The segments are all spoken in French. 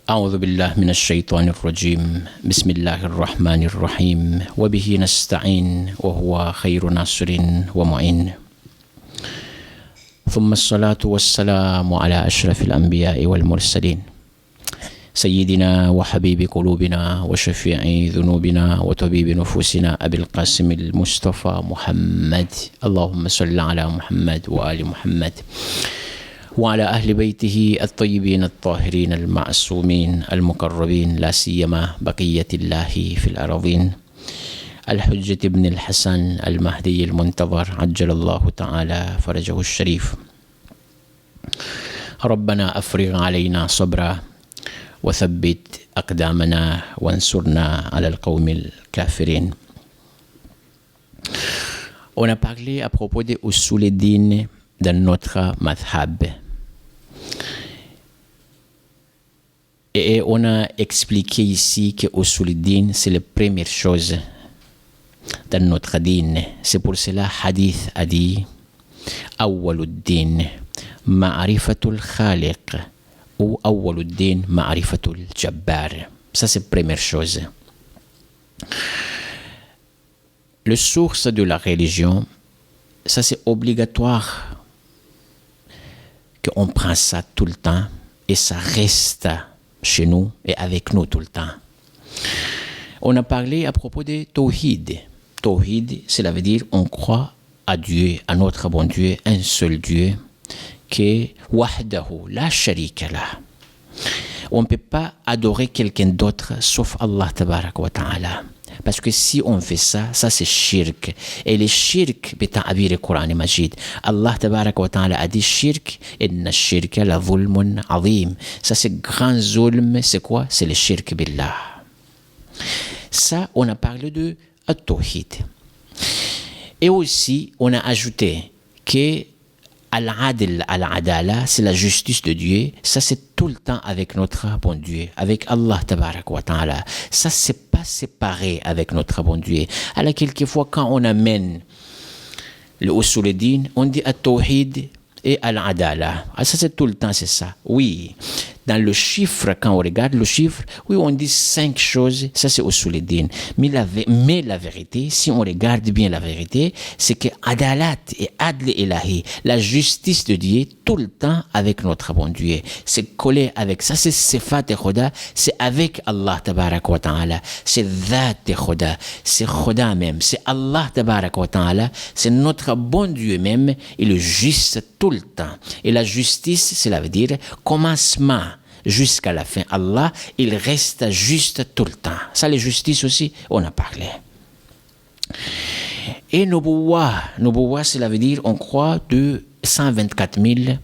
أعوذ بالله من الشيطان الرجيم بسم الله الرحمن الرحيم وبه نستعين وهو خير ناصر ومعين ثم الصلاة والسلام على أشرف الأنبياء والمرسلين سيدنا وحبيب قلوبنا وشفيع ذنوبنا وطبيب نفوسنا أبي القاسم المصطفى محمد اللهم صل على محمد وآل محمد وعلى أهل بيته الطيبين الطاهرين المعصومين المقربين لا سيما بقية الله في الأراضين الحجة بن الحسن المهدي المنتظر عجل الله تعالى فرجه الشريف. ربنا أفرغ علينا صبرا وثبت أقدامنا وانصرنا على القوم الكافرين. On a parlé à propos des Usul-e-Din dans notre madhab. Et on a expliqué ici que Usul-e-Din, c'est la première chose dans notre din. C'est pour cela Hadith a dit Awwaluddin ma'rifatul khaliq ou Awwaluddin ma'rifatul jabbar. Ça, c'est la première chose. Le source de la religion, ça c'est obligatoire qu'on prend ça tout le temps et ça reste chez nous et avec nous tout le temps. On a parlé à propos de Tawhid. Tawhid, cela veut dire on croit à Dieu, à notre bon Dieu, un seul Dieu, qui est Wahdahu, la sharika lah. On ne peut pas adorer quelqu'un d'autre sauf Allah tabarak wa ta'ala. Parce que si on fait ça, ça c'est shirk. Et le shirk, bita'abir al-Qur'an al-Majid, Allah tabarak wa ta'ala a dit shirk, inna shirka la zulmun azim. Ça c'est grand zulm, c'est quoi? C'est le shirk billah. Ça, on a parlé de at-tawhid. Et aussi, on a ajouté que Al-Adl, Al-Adala, c'est la justice de Dieu. Ça, c'est tout le temps avec notre bon Dieu, avec Allah tabarak wa ta'ala. Ça, c'est pas séparé avec notre bon Dieu. Alors, quelquefois, quand on amène le Usul-e-Din, on dit At-Tawhid et Al-Adala. Ah, ça, c'est tout le temps, c'est ça. Oui. Dans le chiffre, quand on regarde le chiffre, oui, on dit 5 choses, ça c'est Usul-e-Din. Mais la vérité, si on regarde bien la vérité, c'est que Adalat et Adl Ilahi, la justice de Dieu, tout le temps avec notre bon Dieu. C'est collé avec ça, c'est Sifat et Khoda, c'est avec Allah tabarak wa ta'ala, c'est Dhat et Khoda, c'est Khoda même, c'est Allah tabarak wa ta'ala, c'est notre bon Dieu même, il est juste tout le temps. Et la justice, cela veut dire commencement jusqu'à la fin. Allah, il reste juste tout le temps. Ça, la justice aussi, on a parlé. Et Nubuwa, cela veut dire, on croit de 124 000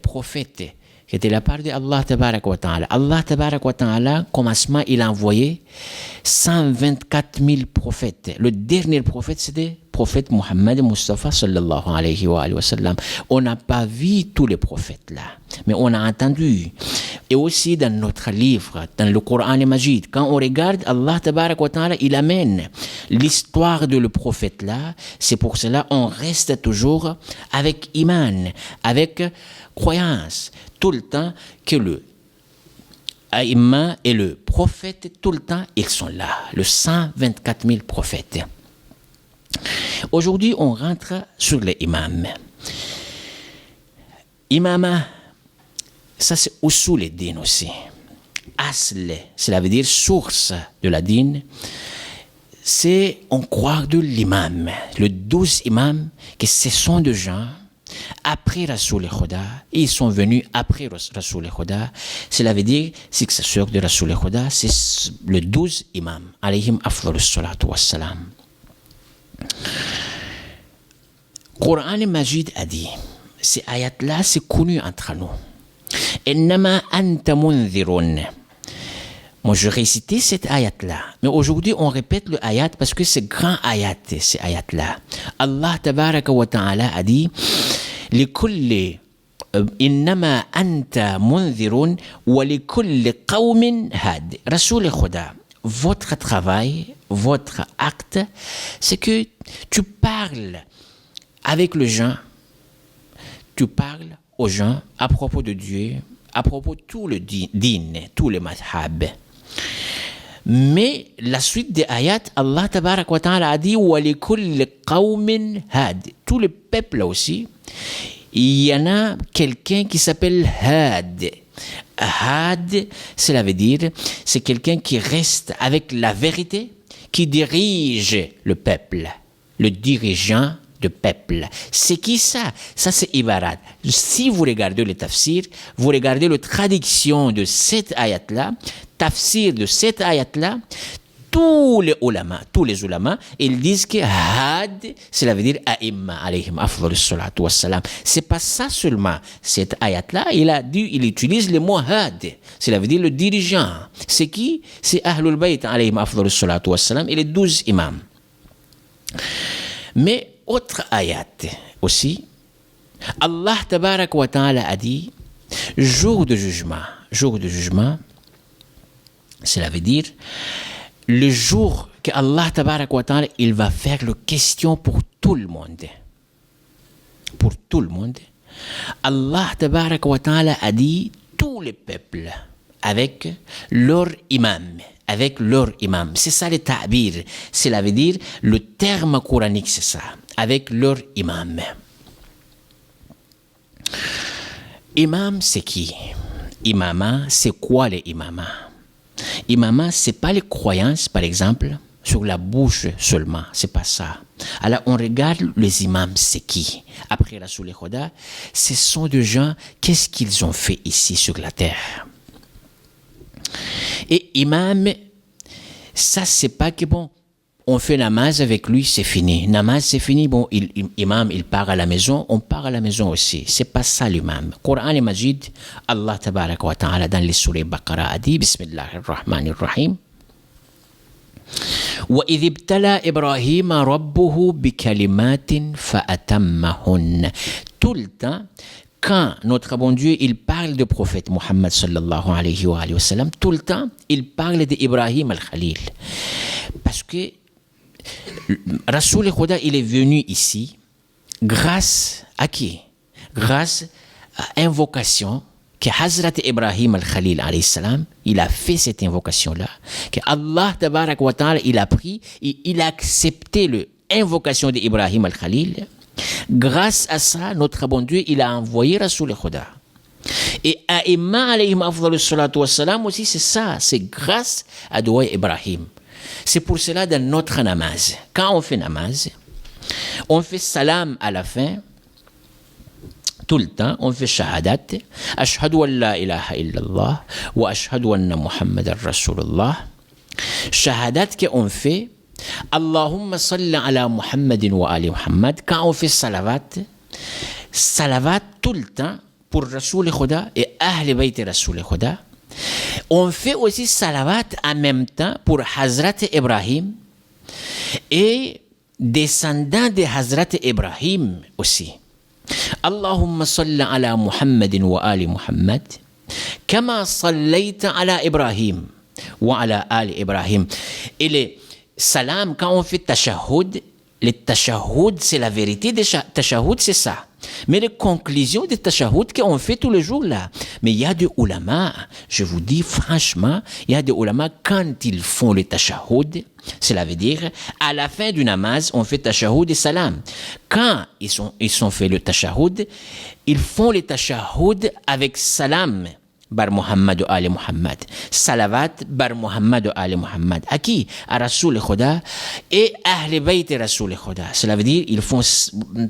prophètes qui étaient la part de Allah tabarak wa ta'ala. Allah tabarak wa ta'ala, commencement, il a envoyé 124 000 prophètes. Le dernier prophète, c'était prophète Muhammad Mustafa sallallahu alayhi wa sallam. On n'a pas vu tous les prophètes là, mais on a entendu. Et aussi dans notre livre, dans le Coran al-Majid, quand on regarde Allah tabarak wa ta'ala, il amène l'histoire de le prophète là. C'est pour cela on reste toujours avec iman, avec croyance, tout le temps que le Aïma et le prophète, tout le temps, ils sont là. Le 124 000 prophètes. Aujourd'hui, on rentre sur les imams. Imama, ça c'est Usul-e-Din aussi. Asl, cela veut dire source de la din. C'est, on croit de l'imam. Le 12 imams, que ce sont des gens après Rasoul Khuda, ils sont venus après Rasoul Khuda. Cela veut dire, successeur de Rasoul Khuda, c'est le 12 imams, alayhim afdalus salatu wassalam. Coran al-Majid a dit, ces ayats-là, c'est connu entre nous. Innama anta munzirun. Moi, je récitais cette ayat-là. Mais aujourd'hui, on répète le ayat parce que c'est grand ayat, ces ayat-là. Allah tabaraka wa ta'ala a dit, لكل إنما أنت منذر ولكل قوم هاد. Rasoul Khuda, votre travail, votre acte, c'est que tu parles avec les gens, tu parles aux gens à propos de Dieu, à propos de tout le din, tous les madhab. Mais la suite des ayats, Allah tabarak wa ta'ala a dit wa li kulli qawmin had. Tous les peuples aussi, il y en a quelqu'un qui s'appelle had. Had, cela veut dire, c'est quelqu'un qui reste avec la vérité, qui dirige le peuple, le dirigeant de peuple. C'est qui ça? Ça, c'est Ibarat. Si vous regardez le tafsir, vous regardez la traduction de cette ayat-là, tafsir de cette ayat-là, tous les ulama, ils disent que had, cela veut dire a'imma alayhim afdalus salatu wassalam. C'est pas ça seulement. Cette ayat-là, il utilise le mot had. Cela veut dire le dirigeant. C'est qui? C'est Ahlul Bayt alayhim afdalus salatu wassalam et les 12 imams. Mais autre ayat aussi, Allah tabarak wa ta'ala a dit jour de jugement, cela veut dire le jour que Allah tabarak wa ta'ala il va faire le question pour tout le monde. Pour tout le monde. Allah tabarak wa ta'ala a dit tous les peuples avec leur imam. C'est ça le ta'bir. Cela veut dire le terme coranique, c'est ça. Avec leur imam. Imam, c'est qui? Imama, c'est quoi les imama? Imama, c'est pas les croyances, par exemple, sur la bouche seulement. C'est pas ça. Alors, on regarde les imams, c'est qui? Après Rasoul et Khoda, ce sont des gens, qu'est-ce qu'ils ont fait ici sur la terre? Et imam, ça, c'est pas que bon, on fait namaz avec lui, c'est fini. Namaz, c'est fini. Bon, imam, il part à la maison, on part à la maison aussi. C'est pas ça l'imam. Coran et Majid, Allah tabarak wa ta'ala dans les sourées Baqara a dit, Bismillahirrahmanirrahim. وَإِذِ ابْتَلَى إِبْرَاهِيمَ رَبُّهُ بِكَلِمَاتٍ فَأَتَمَّهُنَّ. Tout le temps, quand notre bon Dieu, il parle du prophète Muhammad sallallahu alayhi wa sallam, tout le temps, il parle d'Ibrahim al-Khalil. Parce que Rasoul et Khoda, il est venu ici grâce à qui? Grâce à invocation que Hazrat Ibrahim al-Khalil alayhi salam, il a fait cette invocation-là, que Allah tabarak wa ta'ala, il a pris et il a accepté l'invocation d'Ibrahim al-Khalil. Grâce à ça, notre bon Dieu, il a envoyé Rasoul et Khoda. Et A'imma alayhim afdalus salatu wassalam aussi, c'est ça, c'est grâce à Doua Ibrahim. C'est pour cela dans notre namaz, quand on fait namaz, on fait salam à la fin, tout le temps, on fait shahadat, ashhadu an la ilaha illallah, wa ashhadu anna muhammadan rasulullah. Shahadat qu'on fait, Allahumma salli ala Muhammadin wa ali Muhammad. Quand on fait salavat tout le temps pour Rasoul et Khoda et Ahl Bayt Rasoul et Khoda. On fait aussi salavat en même temps pour Hazrat Ibrahim et descendants de Hazrat Ibrahim aussi. Allahumma salli ala Muhammadin wa ali Muhammad kama sallayta ala Ibrahim wa ala ali Ibrahim. Et les salam, quand on fait tashahhud, le tashahhud, c'est la vérité des tashahhud, c'est ça. Mais les conclusions des tashahhud qu'on fait tous les jours là. Mais il y a des ulama, je vous dis franchement, il y a des ulama quand ils font le tashahhud, cela veut dire à la fin du namaz, on fait tashahhud et salam. Quand ils ont fait le tashahhud, ils font le tashahhud avec salam. Bar Muhammad Ali Muhammad. Salavat bar Muhammad Ali Muhammad. À qui? À Rasoul et Khoda et Ahl Bayt Rasoul et Khoda. Cela veut dire ils font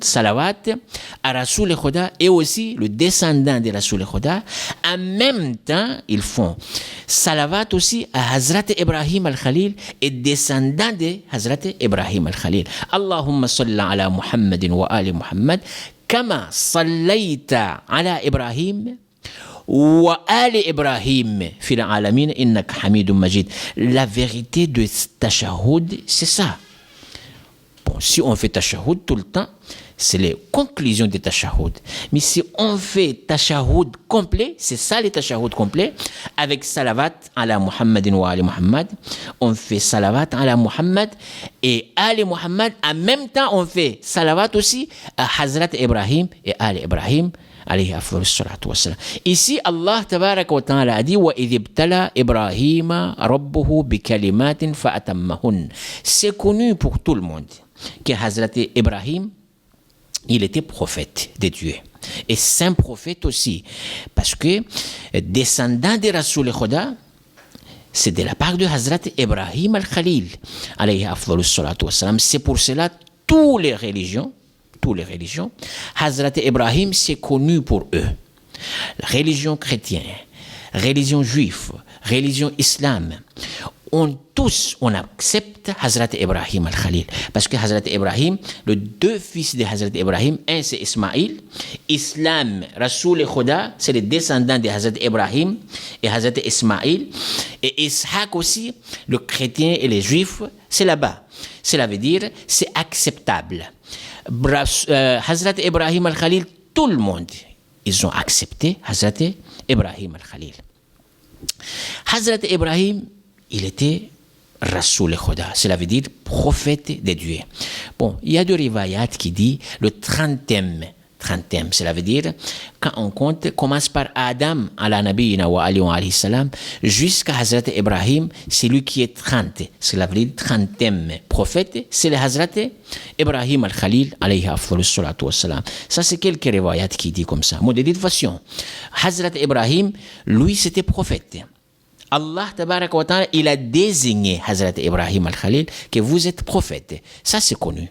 salawat à Rasoul et Khoda et aussi le descendant de Rasoul et Khoda. En même temps, ils font salawat aussi à Hazrat Ibrahim al-Khalil et descendant de Hazrat Ibrahim al-Khalil. Allahumma salli ala Muhammadin wa ali Muhammad kama sallayta ala Ibrahim wa ali Ibrahim fil alamin innaka hamidun majid. La vérité de tashahhud, c'est ça. Bon, si on fait tashahhud tout le temps, c'est les conclusions de tashahhud. Mais si on fait tashahhud complet, c'est ça le tashahhud complet, avec salavat ala Muhammadin wa ali Muhammad, on fait salavat ala Muhammad et ali Muhammad, en même temps on fait salavat aussi à Hazrat Ibrahim et ali Ibrahim alayhi afdalus salatu wassalam. Ici, Allah tabaraka wa ta'ala a dit wa idh ibtala Ibrahima rabbuhu bi kalimatin fa atammahun. C'est connu pour tout le monde que Hazrat Ibrahim, il était prophète de Dieu. Et saint prophète aussi. Parce que descendant de Rasoul Khuda, c'est de la part de Hazrat Ibrahim al-Khalil, alayhi afdalus salatu wassalam. C'est pour cela toutes les religions, Hazrat Ibrahim, c'est connu pour eux. La religion chrétienne, religion juive, religion islam, on accepte Hazrat Ibrahim al-Khalil. Parce que Hazrat Ibrahim, les deux fils de Hazrat Ibrahim, un c'est Ismaïl, Islam, Rasoul Khuda, c'est les descendants de Hazrat Ibrahim et Hazrat Ismaïl, et Ishaq aussi, le chrétien et les juifs, c'est là-bas. Cela veut dire, c'est acceptable. Hazrat Ibrahim al-Khalil, tout le monde, ils ont accepté Hazrat Ibrahim al-Khalil. Hazrat Ibrahim, il était Rasoul Khuda, cela veut dire prophète de Dieu. Bon, il y a deux rivayat qui dit le 30e, cela veut dire quand on compte, commence par Adam ala nabiyina wa alayhi salam jusqu'à Hazrat Ibrahim, c'est lui qui est 30, cela veut dire 30e prophète, c'est le Hazrat Ibrahim al-Khalil alayhi afdalus salatu wassalam. Ça c'est quelques rivayat qui dit comme ça. Mais de toute façon, Hazrat Ibrahim, lui c'était prophète. Allah tabaraka wa ta'ala, il a désigné Hazrat Ibrahim al-Khalil que vous êtes prophète. Ça c'est connu.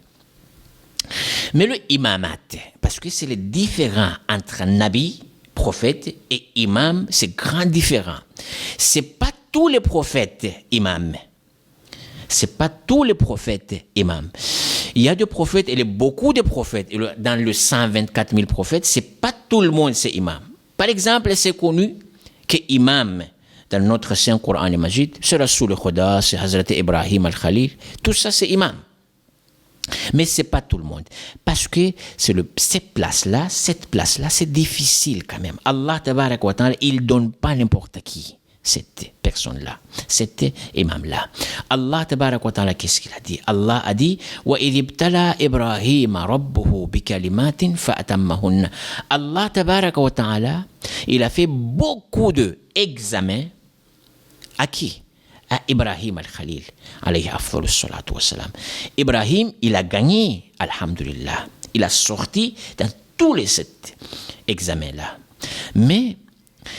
Mais le imamat, parce que c'est le différent entre nabi, prophète, et imam, c'est grand différent. C'est pas tous les prophètes imam. C'est pas tous les prophètes imam. Il y a des prophètes, et beaucoup de prophètes, dans le 124 000 prophètes, c'est pas tout le monde c'est imam. Par exemple, c'est connu que imam, dans notre Saint Coran et Majid, c'est Rasoul Khuda, c'est Hazrat Ibrahim al-Khalil, tout ça c'est imam. Mais ce n'est pas tout le monde. Parce que cette place-là, c'est difficile quand même. Allah tabarak wa ta'ala, il ne donne pas n'importe qui cette personne-là, cet imam-là. Allah tabarak wa ta'ala, qu'est-ce qu'il a dit? Allah a dit wa idh ibtala Ibrahima rabbuhu bi kalimatin fa atammahunna. Allah tabarak wa ta'ala, il a fait beaucoup d'examens à qui? À Ibrahim al-Khalil, alayhi afdalus salatu wassalam. Ibrahim, il a gagné, alhamdulillah. Il a sorti dans tous les 7 examens-là. Mais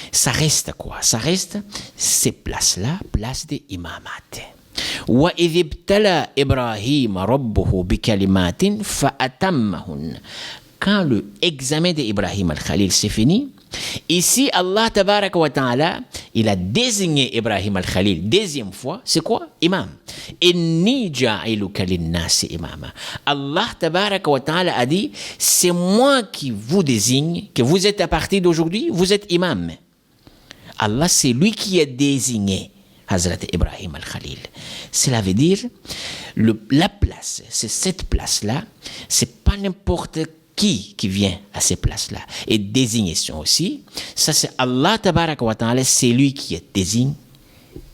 ça reste quoi? Ça reste ces places-là, place des imamat. Wa idh ibtala Ibrahim rabbuhu bi kalimatin fa atammahun. Quand le examen d'Ibrahim al-Khalil c'est fini, ici Allah tabaraka wa ta'ala, il a désigné Ibrahim al-Khalil deuxième fois, c'est quoi? Imam. Inni ja'iluka linnasi imama. Allah tabaraka wa ta'ala a dit, c'est moi qui vous désigne, que vous êtes à partir d'aujourd'hui, vous êtes imam. Allah, c'est lui qui a désigné Hazrat Ibrahim al-Khalil. Cela veut dire, la place, c'est cette place-là, c'est pas n'importe qui vient à ces places-là. Et désignation aussi, ça c'est Allah tabaraka wa ta'ala, c'est lui qui désigne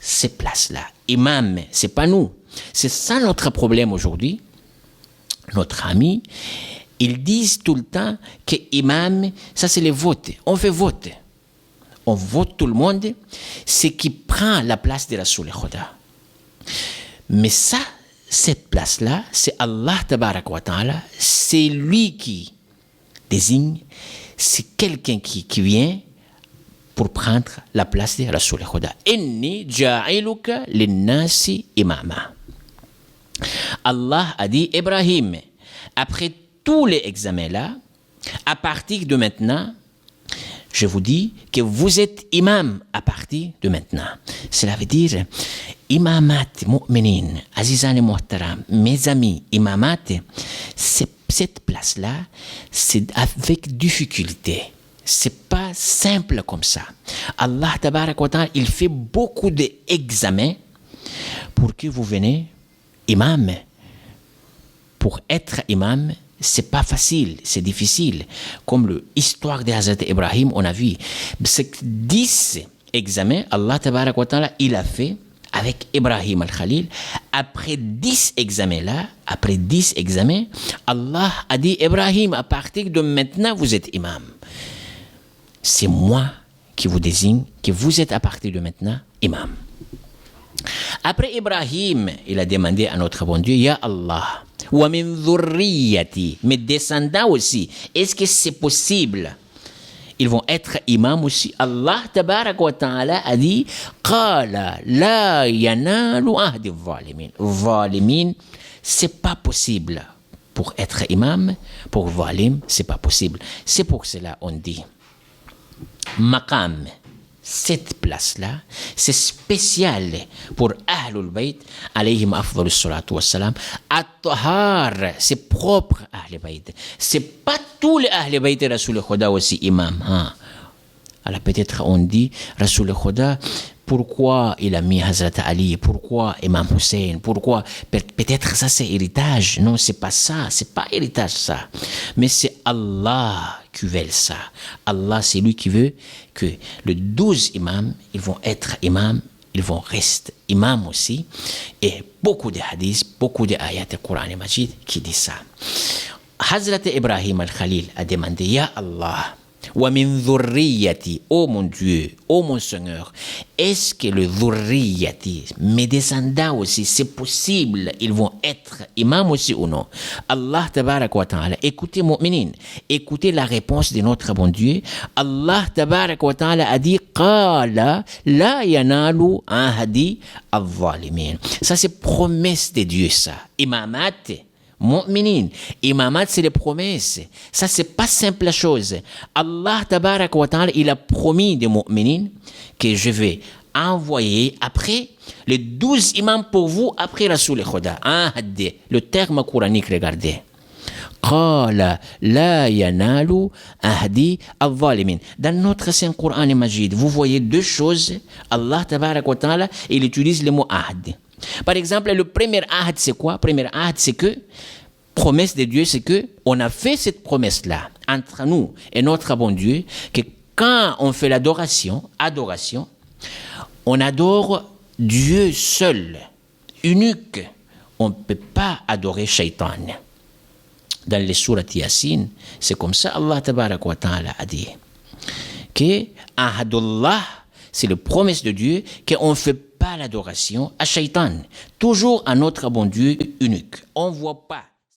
ces places-là. Imam, c'est pas nous. C'est ça notre problème aujourd'hui. Notre ami, ils disent tout le temps que imam, ça c'est les votes. On fait vote. On vote tout le monde. C'est qui prend la place de Rasoul Khuda. Mais ça, cette place-là, c'est Allah tabaraka wa ta'ala, c'est lui qui désigne, c'est quelqu'un qui vient pour prendre la place de Rasoul Khuda. Inni ja'iluka linnasi imama. Allah a dit, Ibrahim, après tous les examens-là, à partir de maintenant, je vous dis que vous êtes imam à partir de maintenant. Cela veut dire, imamat mu'minin, azizan et muhtaram, mes amis, imamat, cette place-là, c'est avec difficulté. C'est pas simple comme ça. Allah tabarak wa ta'ala, il fait beaucoup d'examens pour que vous venez imam. Pour être imam, c'est pas facile, c'est difficile. Comme l'histoire de Hazrat Ibrahim, on a vu. C'est 10 examens, Allah tabarak wa ta'ala, il a fait avec Ibrahim al-Khalil. Après 10 examens-là, Allah a dit, Ibrahim, à partir de maintenant, vous êtes imam. c'est moi qui vous désigne, que vous êtes à partir de maintenant imam. Après Ibrahim, il a demandé à notre bon Dieu, Ya Allah, wa min dhurriyati, mes descendants aussi, est-ce que c'est possible? Ils vont être imams aussi. Allah tabarak wa ta'ala a dit, Qala la yanalu ahdi zalimin. Zalimin, c'est pas possible. Pour être imam, pour zalim, c'est pas possible. C'est pour cela on dit, maqam, cette place-là, c'est spécial pour Ahlul Bayt, alayhim afdalus salatu wassalam. At-tahar, c'est propre à Ahlul Bayt. C'est pas tous les Ahlul Bayt et Rasoul Khuda aussi imam. Hein? Alors peut-être on dit, Rasoul Khuda, pourquoi il a mis Hazrat Ali, pourquoi Imam Hussein, pourquoi, peut-être ça c'est héritage. Non, c'est pas ça, c'est pas héritage ça. Mais c'est Allah qui veut ça. Allah, c'est lui qui veut que les 12 imams, ils vont être imams, ils vont rester imams aussi. Et beaucoup de hadiths, beaucoup de ayats du Coran et Majid qui disent ça. Hazrat Ibrahim al-Khalil a demandé, Ya Allah, wa min dhurriyati, oh mon Dieu, oh mon Seigneur, est-ce que le dhurriyati, mes descendants aussi, c'est possible, ils vont être imams aussi ou non? Allah tabarak wa ta'ala, écoutez mu'minin, écoutez la réponse de notre bon Dieu. Allah tabarak wa ta'ala a dit, Qala la yanalu ahdi al-zalimin. Ça c'est promesse de Dieu ça. Imamat, mu'minin, imamat, c'est les promesses. Ça, c'est pas simple la chose. Allah, tabarak wa ta'ala, il a promis des mu'minin que je vais envoyer après les 12 imams pour vous, après Rasoul Khuda. Ahad, le terme coranique, regardez. Qala la yanalu ahdi al-zalimin. Dans notre Saint Coran Majid, vous voyez deux choses. Allah, tabarak wa ta'ala, il utilise le mot ahad. Par exemple, le premier ahad, c'est quoi? Le premier ahad, c'est que, promesse de Dieu, c'est que on a fait cette promesse-là entre nous et notre bon Dieu, que quand on fait l'adoration, on adore Dieu seul, unique. On ne peut pas adorer Shaitan. Dans les sourates Yasin, c'est comme ça Allah tabarak wa ta'ala a dit que ahadullah, c'est la promesse de Dieu qu'on ne fait pas l'adoration à Shaitan, toujours à notre bon Dieu unique. On ne voit pas